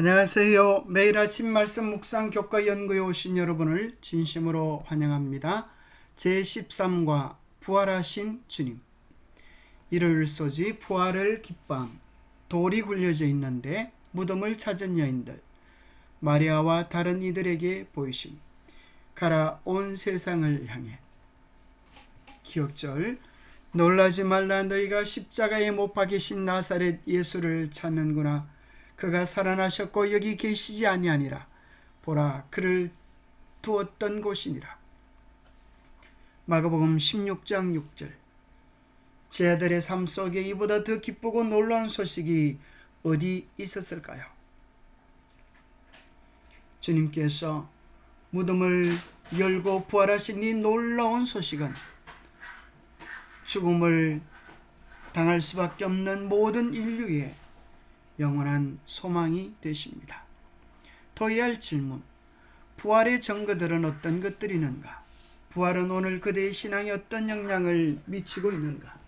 안녕하세요. 매일 아침 말씀 묵상 교과 연구에 오신 여러분을 진심으로 환영합니다. 제13과 부활하신 주님. 일요일 소지 부활을 기뻐함. 돌이 굴려져 있는데 무덤을 찾은 여인들. 마리아와 다른 이들에게 보이심. 가라 온 세상을 향해. 기억절. 놀라지 말라, 너희가 십자가에 못 박히신 나사렛 예수를 찾는구나. 그가 살아나셨고 여기 계시지 아니하니라. 보라, 그를 두었던 곳이니라. 마가복음 16장 6절. 제 아들의 삶 속에 이보다 더 기쁘고 놀라운 소식이 어디 있었을까요? 주님께서 무덤을 열고 부활하신 이 놀라운 소식은 죽음을 당할 수밖에 없는 모든 인류의 영원한 소망이 되십니다. 더해야 할 질문, 부활의 증거들은 어떤 것들이 있는가? 부활은 오늘 그대의 신앙에 어떤 영향을 미치고 있는가?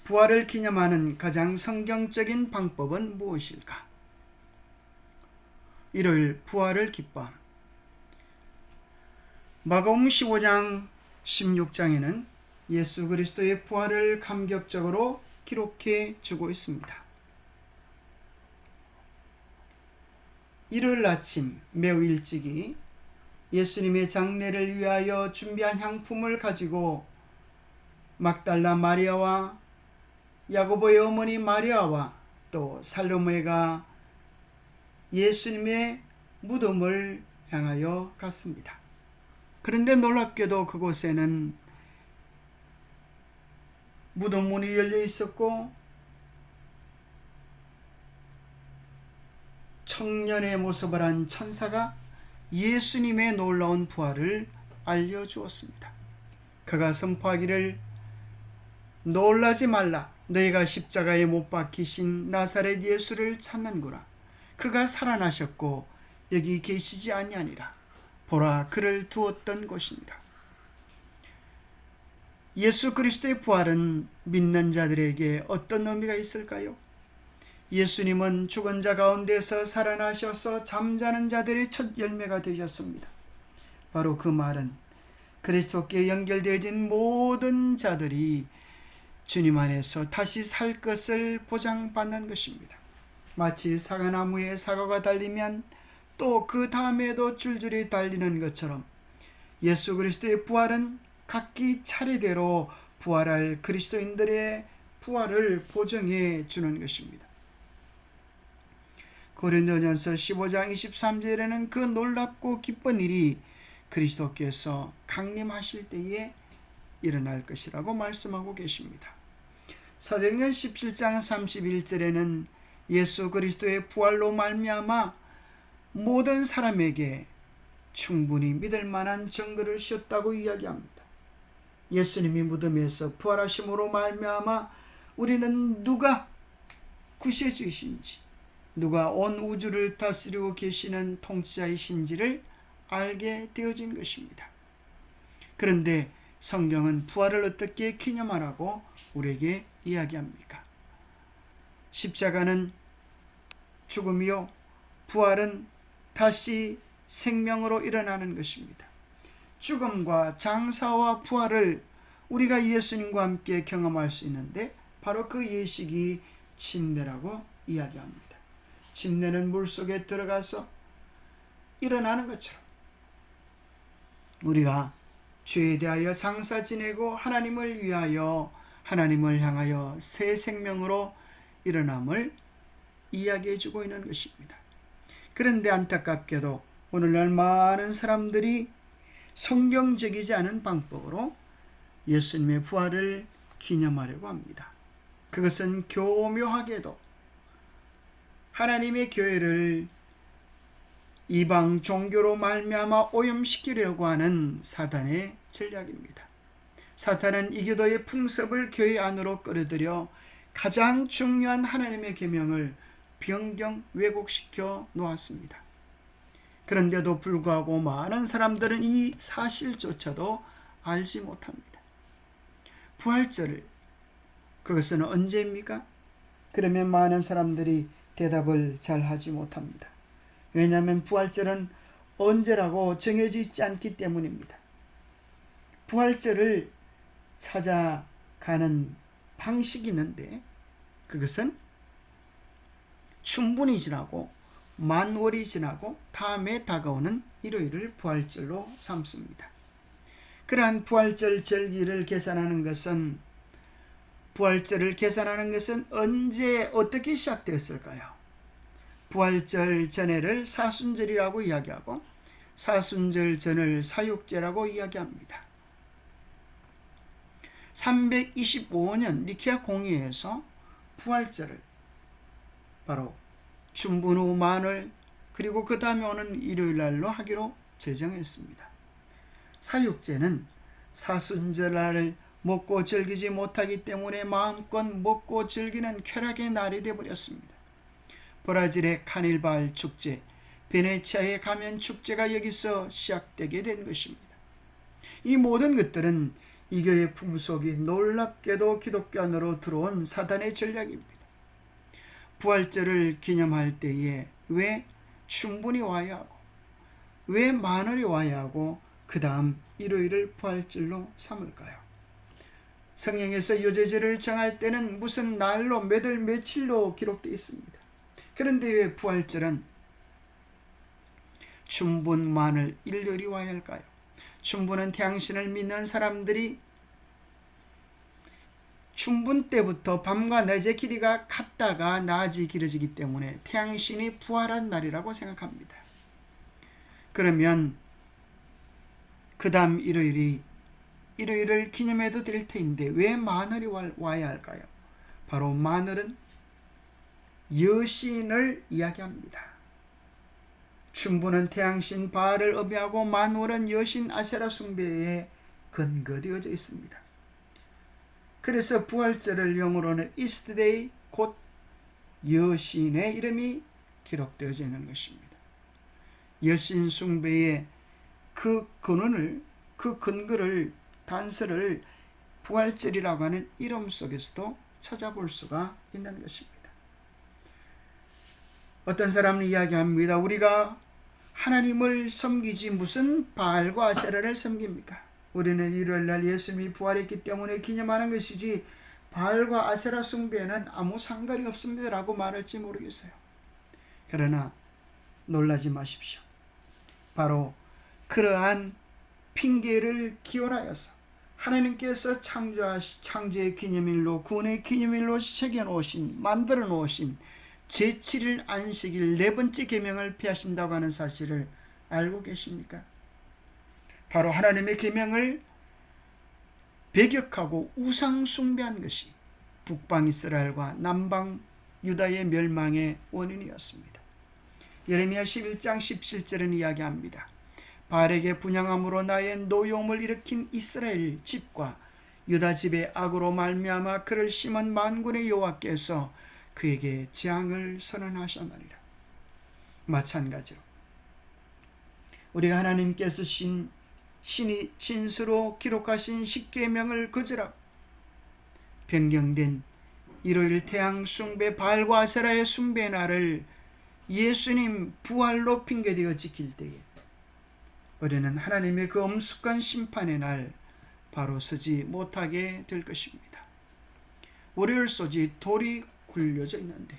부활을 기념하는 가장 성경적인 방법은 무엇일까? 일요일 부활을 기뻐함. 마가복음 15장 16장에는 예수 그리스도의 부활을 감격적으로 기록해 주고 있습니다. 일요일 아침 매우 일찍이 예수님의 장례를 위하여 준비한 향품을 가지고 막달라 마리아와 야고보의 어머니 마리아와 또 살로메가 예수님의 무덤을 향하여 갔습니다. 그런데 놀랍게도 그곳에는 무덤 문이 열려 있었고 청년의 모습을 한 천사가 예수님의 놀라운 부활을 알려주었습니다. 그가 선포하기를, 놀라지 말라, 너희가 십자가에 못 박히신 나사렛 예수를 찾는구나. 그가 살아나셨고 여기 계시지 아니하니라. 보라, 그를 두었던 곳이니라. 예수 그리스도의 부활은 믿는 자들에게 어떤 의미가 있을까요? 예수님은 죽은 자 가운데서 살아나셔서 잠자는 자들의 첫 열매가 되셨습니다. 바로 그 말은 그리스도께 연결되어진 모든 자들이 주님 안에서 다시 살 것을 보장받는 것입니다. 마치 사과나무에 사과가 달리면 또 그 다음에도 줄줄이 달리는 것처럼 예수 그리스도의 부활은 각기 차례대로 부활할 그리스도인들의 부활을 보증해 주는 것입니다. 고린도전서 15장 23절에는 그 놀랍고 기쁜 일이 그리스도께서 강림하실 때에 일어날 것이라고 말씀하고 계십니다. 사도행전 17장 31절에는 예수 그리스도의 부활로 말미암아 모든 사람에게 충분히 믿을 만한 증거를 주셨다고 이야기합니다. 예수님이 무덤에서 부활하심으로 말미암아 우리는 누가 구세주이신지, 누가 온 우주를 다스리고 계시는 통치자이신지를 알게 되어진 것입니다. 그런데 성경은 부활을 어떻게 기념하라고 우리에게 이야기합니까? 십자가는 죽음이요, 부활은 다시 생명으로 일어나는 것입니다. 죽음과 장사와 부활을 우리가 예수님과 함께 경험할 수 있는데 바로 그 예식이 침례라고 이야기합니다. 침례는 물속에 들어가서 일어나는 것처럼 우리가 죄에 대하여 장사 지내고 하나님을 위하여, 하나님을 향하여 새 생명으로 일어남을 이야기해 주고 있는 것입니다. 그런데 안타깝게도 오늘날 많은 사람들이 성경적이지 않은 방법으로 예수님의 부활을 기념하려고 합니다. 그것은 교묘하게도 하나님의 교회를 이방 종교로 말미암아 오염시키려고 하는 사단의 전략입니다. 사탄은 이교도의 풍습을 교회 안으로 끌어들여 가장 중요한 하나님의 계명을 변경 왜곡시켜 놓았습니다. 그런데도 불구하고 많은 사람들은 이 사실조차도 알지 못합니다. 부활절을, 그것은 언제입니까? 그러면 많은 사람들이 대답을 잘 하지 못합니다. 왜냐하면 부활절은 언제라고 정해져 있지 않기 때문입니다. 부활절을 찾아가는 방식이 있는데 그것은 충분히 지나고 만월이 지나고 다음에 다가오는 일요일을 부활절로 삼습니다. 그러한 부활절 절기를 계산하는 것은 언제 어떻게 시작되었을까요? 부활절 전해를 사순절이라고 이야기하고 사순절 전을 사육제라고 이야기합니다. 325년 니케아 공의회에서 부활절을 바로 춘분 후 만월 그리고 그 다음에 오는 일요일날로 하기로 제정했습니다. 사육제는 사순절날을 먹고 즐기지 못하기 때문에 마음껏 먹고 즐기는 쾌락의 날이 되어버렸습니다. 브라질의 카닐발 축제, 베네치아의 가면 축제가 여기서 시작되게 된 것입니다. 이 모든 것들은 이교의 풍속이 놀랍게도 기독교 안으로 들어온 사단의 전략입니다. 부활절을 기념할 때에 왜 충분히 와야 하고 왜 만월이 와야 하고 그 다음 일요일을 부활절로 삼을까요? 성경에서 유제절을 정할 때는 무슨 날로 몇 월 며칠로 기록되어 있습니다. 그런데 왜 부활절은 춘분 만월 일요일이 와야 할까요? 춘분은 태양신을 믿는 사람들이 춘분 때부터 밤과 낮의 길이가 같다가 낮이 길어지기 때문에 태양신이 부활한 날이라고 생각합니다. 그러면 그 다음 일요일을 기념해도 될 터인데 왜 만월이 와야 할까요? 바로 만월은 여신을 이야기합니다. 춘분은 태양신 바알을 의미하고 만월은 여신 아세라 숭배에 근거되어져 있습니다. 그래서 부활절을 영어로는 이스트데이 곧 여신의 이름이 기록되어져 있는 것입니다. 여신 숭배의 그 근거를 단서를 부활절이라고 하는 이름 속에서도 찾아볼 수가 있는 것입니다. 어떤 사람은 이야기합니다. 우리가 하나님을 섬기지 무슨 바알과 아세라를 섬깁니까? 우리는 일요일날 예수님이 부활했기 때문에 기념하는 것이지 바알과 아세라 숭배에는 아무 상관이 없습니다 라고 말할지 모르겠어요. 그러나 놀라지 마십시오. 바로 그러한 핑계를 기원하여서 하나님께서 창조의 기념일로 구원의 기념일로 새겨놓으신 만들어 놓으신 제7일 안식일 네 번째 계명을 폐하신다고 하는 사실을 알고 계십니까? 바로 하나님의 계명을 배격하고 우상 숭배한 것이 북방 이스라엘과 남방 유다의 멸망의 원인이었습니다. 예레미야 11장 17절은 이야기합니다. 바알에게 분향함으로 나의 노여움을 일으킨 이스라엘 집과 유다 집의 악으로 말미암아 그를 심은 만군의 여호와께서 그에게 재앙을 선언하셨느니라. 마찬가지로 우리가 하나님께서 신이 진수로 기록하신 십계명을 거절하고 변경된 일요일 태양 숭배 바알과 아세라의 숭배 날을 예수님 부활로 핑계대어 지킬 때에 우리는 하나님의 그 엄숙한 심판의 날 바로 서지 못하게 될 것입니다. 월요일 소지 돌이 굴려져 있는데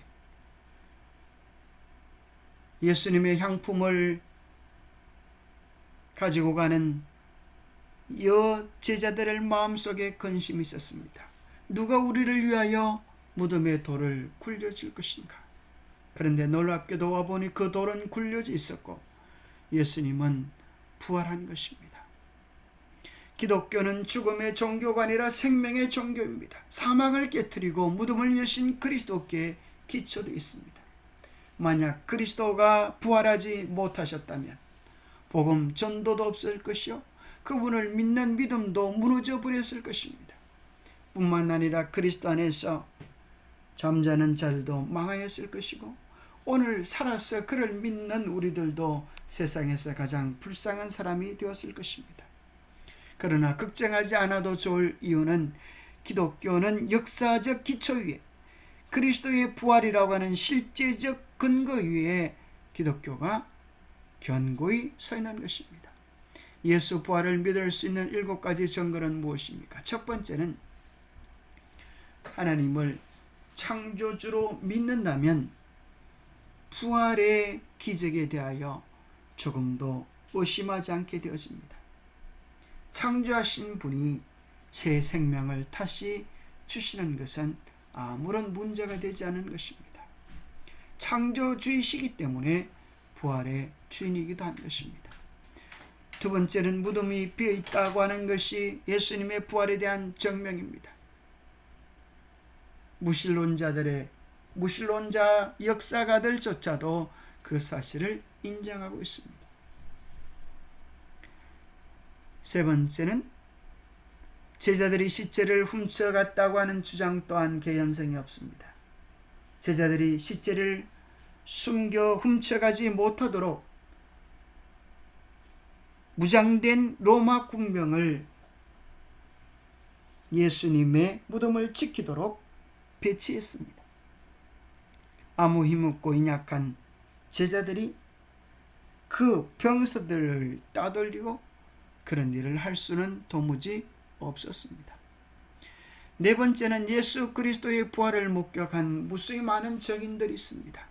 예수님의 향품을 가지고 가는 제자들의 마음속에 근심이 있었습니다. 누가 우리를 위하여 무덤의 돌을 굴려줄 것인가? 그런데 놀랍게도 와보니 그 돌은 굴려져 있었고 예수님은 부활한 것입니다. 기독교는 죽음의 종교가 아니라 생명의 종교입니다. 사망을 깨뜨리고 무덤을 여신 그리스도께 기초되어 있습니다. 만약 그리스도가 부활하지 못하셨다면 복음 전도도 없을 것이요 그분을 믿는 믿음도 무너져 버렸을 것입니다. 뿐만 아니라 그리스도 안에서 잠자는 자들도 망하였을 것이고 오늘 살아서 그를 믿는 우리들도 세상에서 가장 불쌍한 사람이 되었을 것입니다. 그러나 걱정하지 않아도 좋을 이유는 기독교는 역사적 기초 위에 그리스도의 부활이라고 하는 실제적 근거 위에 기독교가 견고히 서 있는 것입니다. 예수 부활을 믿을 수 있는 7가지 증거는 무엇입니까? 첫 번째는 하나님을 창조주로 믿는다면 부활의 기적에 대하여 조금도 의심하지 않게 되어집니다. 창조하신 분이 새 생명을 다시 주시는 것은 아무런 문제가 되지 않은 것입니다. 창조주이시기 때문에 부활의 주인이기도 한 것입니다. 두 번째는 무덤이 비어있다고 하는 것이 예수님의 부활에 대한 증명입니다. 무신론자 역사가들조차도 그 사실을 인정하고 있습니다. 세 번째는 제자들이 시체를 훔쳐갔다고 하는 주장 또한 개연성이 없습니다. 제자들이 시체를 숨겨 훔쳐가지 못하도록 무장된 로마 군병을 예수님의 무덤을 지키도록 배치했습니다. 아무 힘없고 인약한 제자들이 그 병사들을 따돌리고 그런 일을 할 수는 도무지 없었습니다. 네 번째는 예수 그리스도의 부활을 목격한 무수히 많은 증인들이 있습니다.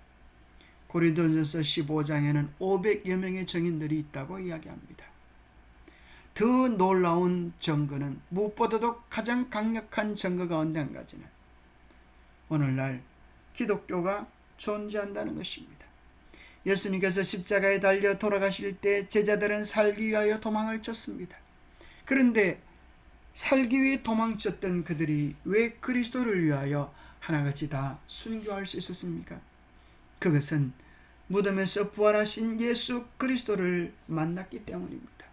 고린도전서 15장에는 500여 명의 증인들이 있다고 이야기합니다. 더 놀라운 증거는 무엇보다도 가장 강력한 증거 가운데 한 가지는 오늘날 기독교가 존재한다는 것입니다. 예수님께서 십자가에 달려 돌아가실 때 제자들은 살기 위하여 도망을 쳤습니다. 그런데 살기 위해 도망쳤던 그들이 왜 그리스도를 위하여 하나같이 다 순교할 수 있었습니까? 그것은 무덤에서 부활하신 예수 그리스도를 만났기 때문입니다.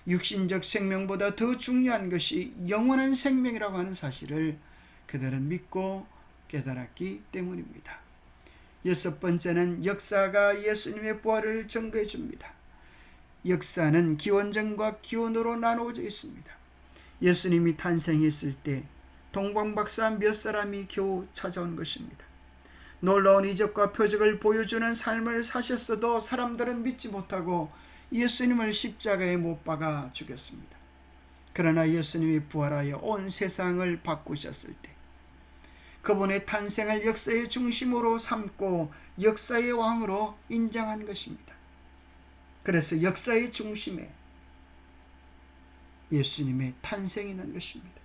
육신적 생명보다 더 중요한 것이 영원한 생명이라고 하는 사실을 그들은 믿고 깨달았기 때문입니다. 여섯 번째는 역사가 예수님의 부활을 증거해 줍니다. 역사는 기원전과 기원으로 나누어져 있습니다. 예수님이 탄생했을 때 동방박사 몇 사람이 겨우 찾아온 것입니다. 놀라운 이적과 표적을 보여주는 삶을 사셨어도 사람들은 믿지 못하고 예수님을 십자가에 못 박아 죽였습니다. 그러나 예수님이 부활하여 온 세상을 바꾸셨을 때 그분의 탄생을 역사의 중심으로 삼고 역사의 왕으로 인정한 것입니다. 그래서 역사의 중심에 예수님의 탄생이 있는 것입니다.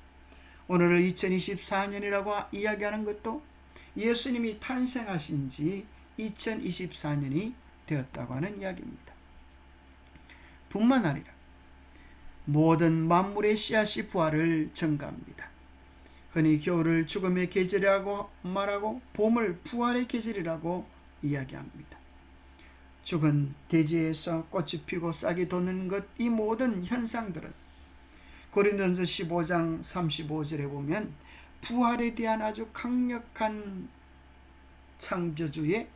오늘을 2024년이라고 이야기하는 것도 예수님이 탄생하신 지 2024년이 되었다고 하는 이야기입니다. 뿐만 아니라 모든 만물의 씨앗이 부활을 증가합니다. 흔히 겨울을 죽음의 계절이라고 말하고 봄을 부활의 계절이라고 이야기합니다. 죽은 대지에서 꽃이 피고 싹이 돋는 것, 이 모든 현상들은 고린도전서 15장 35절에 보면 부활에 대한 아주 강력한 창조주의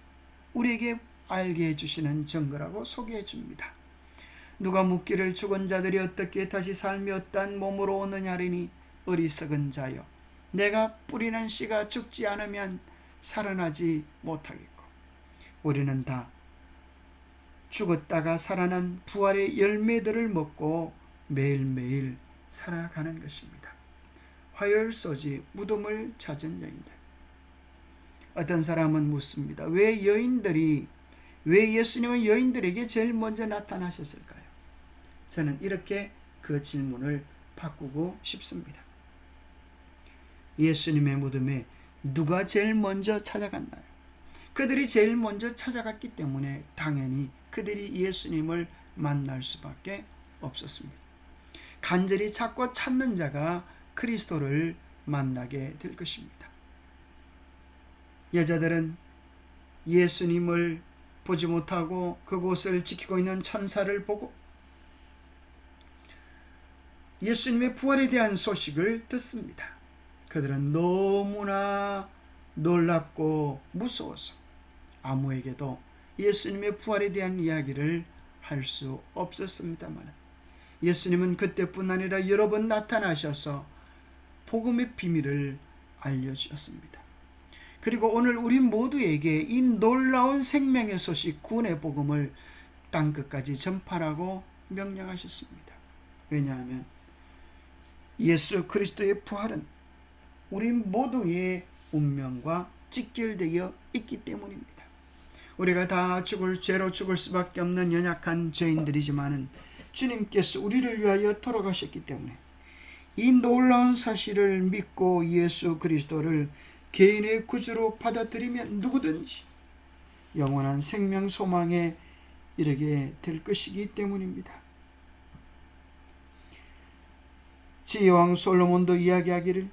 우리에게 알게 해주시는 증거라고 소개해 줍니다. 누가 묻기를 죽은 자들이 어떻게 다시 삶이 어떠한 몸으로 오느냐리니 어리석은 자여 내가 뿌리는 씨가 죽지 않으면 살아나지 못하겠고 우리는 다 죽었다가 살아난 부활의 열매들을 먹고 매일매일 살아가는 것입니다. 화요일소지 무덤을 찾은 여인들. 어떤 사람은 묻습니다. 왜 예수님은 여인들에게 제일 먼저 나타나셨을까요? 저는 이렇게 그 질문을 바꾸고 싶습니다. 예수님의 무덤에 누가 제일 먼저 찾아갔나요? 그들이 제일 먼저 찾아갔기 때문에 당연히 그들이 예수님을 만날 수밖에 없었습니다. 간절히 찾고 찾는 자가 그리스도를 만나게 될 것입니다. 여자들은 예수님을 보지 못하고 그곳을 지키고 있는 천사를 보고 예수님의 부활에 대한 소식을 듣습니다. 그들은 너무나 놀랍고 무서워서 아무에게도 예수님의 부활에 대한 이야기를 할 수 없었습니다만 예수님은 그때뿐 아니라 여러 번 나타나셔서 복음의 비밀을 알려주셨습니다. 그리고 오늘 우리 모두에게 이 놀라운 생명의 소식, 구원의 복음을 땅끝까지 전파하라고 명령하셨습니다. 왜냐하면 예수 그리스도의 부활은 우리 모두의 운명과 직결되어 있기 때문입니다. 우리가 다 죄로 죽을 수밖에 없는 연약한 죄인들이지만 주님께서 우리를 위하여 돌아가셨기 때문에 이 놀라운 사실을 믿고 예수 그리스도를 개인의 구주로 받아들이면 누구든지 영원한 생명 소망에 이르게 될 것이기 때문입니다. 지혜왕 솔로몬도 이야기하기를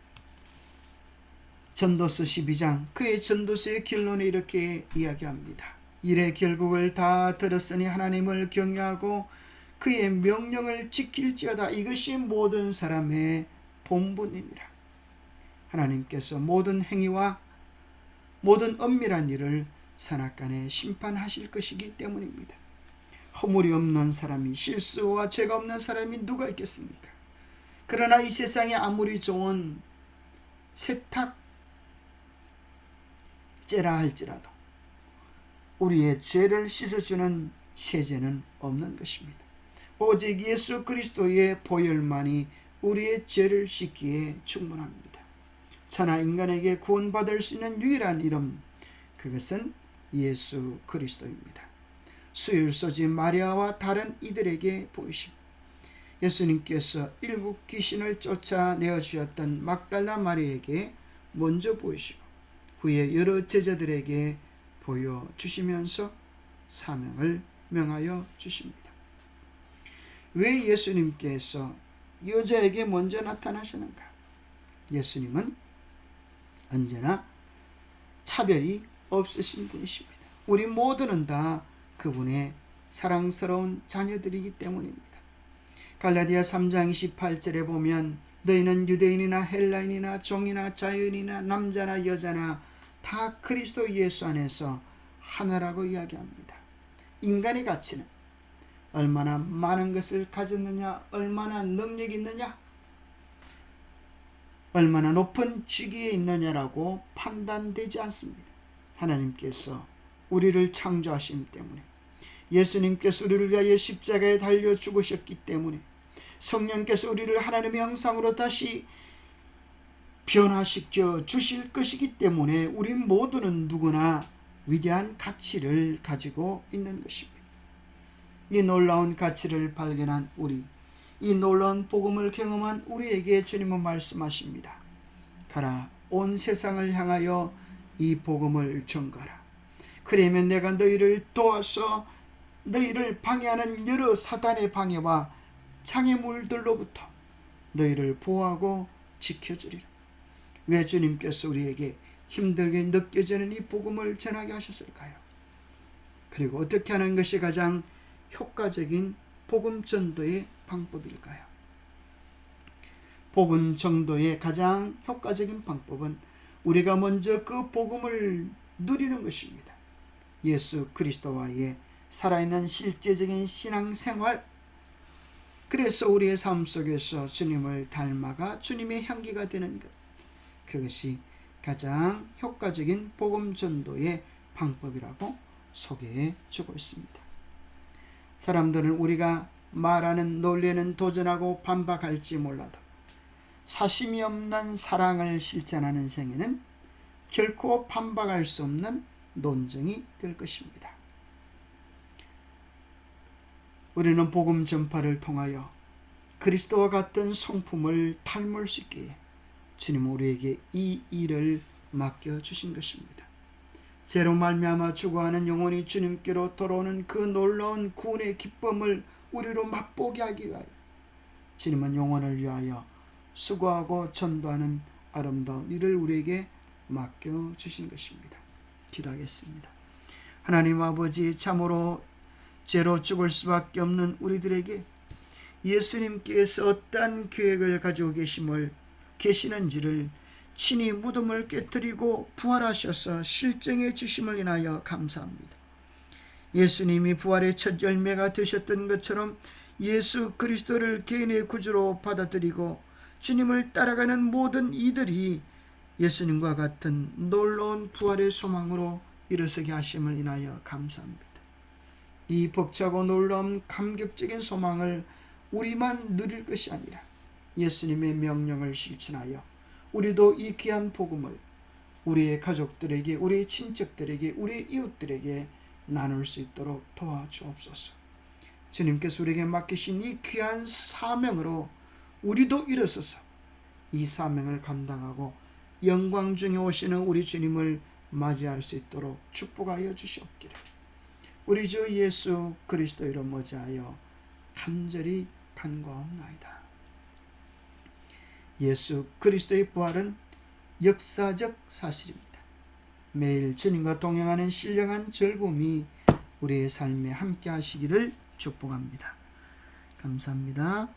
전도서 12장 그의 전도서의 결론에 이렇게 이야기합니다. 일의 결국을 다 들었으니 하나님을 경외하고 그의 명령을 지킬지어다. 이것이 모든 사람의 본분이니라. 하나님께서 모든 행위와 모든 엄밀한 일을 선악간에 심판하실 것이기 때문입니다. 허물이 없는 사람이, 실수와 죄가 없는 사람이 누가 있겠습니까? 그러나 이 세상에 아무리 좋은 세탁제라 할지라도 우리의 죄를 씻어주는 세제는 없는 것입니다. 오직 예수 그리스도의 보혈만이 우리의 죄를 씻기에 충분합니다. 천하 인간에게 구원받을 수 있는 유일한 이름, 그것은 예수 그리스도입니다. 수율소지 마리아와 다른 이들에게 보이심, 예수님께서 7 귀신을 쫓아내어 주셨던 막달라 마리아에게 먼저 보이시고 후에 여러 제자들에게 보여주시면서 사명을 명하여 주십니다. 왜 예수님께서 여자에게 먼저 나타나시는가? 예수님은 언제나 차별이 없으신 분이십니다. 우리 모두는 다 그분의 사랑스러운 자녀들이기 때문입니다. 갈라디아 3장 28절에 보면 너희는 유대인이나 헬라인이나 종이나 자유인이나 남자나 여자나 다 그리스도 예수 안에서 하나라고 이야기합니다. 인간의 가치는 얼마나 많은 것을 가졌느냐, 얼마나 능력이 있느냐, 얼마나 높은 직위에 있느냐라고 판단되지 않습니다. 하나님께서 우리를 창조하신 때문에, 예수님께서 우리를 위하여 십자가에 달려 죽으셨기 때문에, 성령께서 우리를 하나님의 형상으로 다시 변화시켜 주실 것이기 때문에 우리 모두는 누구나 위대한 가치를 가지고 있는 것입니다. 이 놀라운 가치를 발견한 우리, 이 놀라운 복음을 경험한 우리에게 주님은 말씀하십니다. 가라, 온 세상을 향하여 이 복음을 전가라. 그러면 내가 너희를 도와서 너희를 방해하는 여러 사단의 방해와 장애물들로부터 너희를 보호하고 지켜주리라. 왜 주님께서 우리에게 힘들게 느껴지는 이 복음을 전하게 하셨을까요? 그리고 어떻게 하는 것이 가장 효과적인 복음 전도의 방법일까요? 복음 전도의 가장 효과적인 방법은 우리가 먼저 그 복음을 누리는 것입니다. 예수 그리스도와의 살아있는 실제적인 신앙생활, 그래서 우리의 삶 속에서 주님을 닮아가 주님의 향기가 되는 것, 그것이 가장 효과적인 복음 전도의 방법이라고 소개해 주고 있습니다. 사람들은 우리가 말하는 논리에는 도전하고 반박할지 몰라도 사심이 없는 사랑을 실천하는 생애는 결코 반박할 수 없는 논쟁이 될 것입니다. 우리는 복음 전파를 통하여 그리스도와 같은 성품을 닮을 수 있기에 주님은 우리에게 이 일을 맡겨주신 것입니다. 죄로 말미암아 죽어가는 영혼이 주님께로 돌아오는 그 놀라운 구원의 기쁨을 우리로 맛보게 하기 위하여 주님은 영혼을 위하여 수고하고 전도하는 아름다운 일을 우리에게 맡겨주신 것입니다. 기도하겠습니다. 하나님 아버지, 참으로 죄로 죽을 수밖에 없는 우리들에게 예수님께서 어떠한 계획을 가지고 계시는지를 친히 무덤을 깨뜨리고 부활하셔서 실증해 주심을 인하여 감사합니다. 예수님이 부활의 첫 열매가 되셨던 것처럼 예수 그리스도를 개인의 구주로 받아들이고 주님을 따라가는 모든 이들이 예수님과 같은 놀라운 부활의 소망으로 일어서게 하심을 인하여 감사합니다. 이 벅차고 놀라운 감격적인 소망을 우리만 누릴 것이 아니라 예수님의 명령을 실천하여 우리도 이 귀한 복음을 우리의 가족들에게, 우리의 친척들에게, 우리의 이웃들에게 나눌 수 있도록 도와주옵소서. 주님께서 우리에게 맡기신 이 귀한 사명으로 우리도 일어서서 이 사명을 감당하고 영광 중에 오시는 우리 주님을 맞이할 수 있도록 축복하여 주시옵기를 우리 주 예수 그리스도 이름 모자하여 간절히 간구하옵나이다. 예수 그리스도의 부활은 역사적 사실입니다. 매일 주님과 동행하는 신령한 즐거움이 우리의 삶에 함께 하시기를 축복합니다. 감사합니다.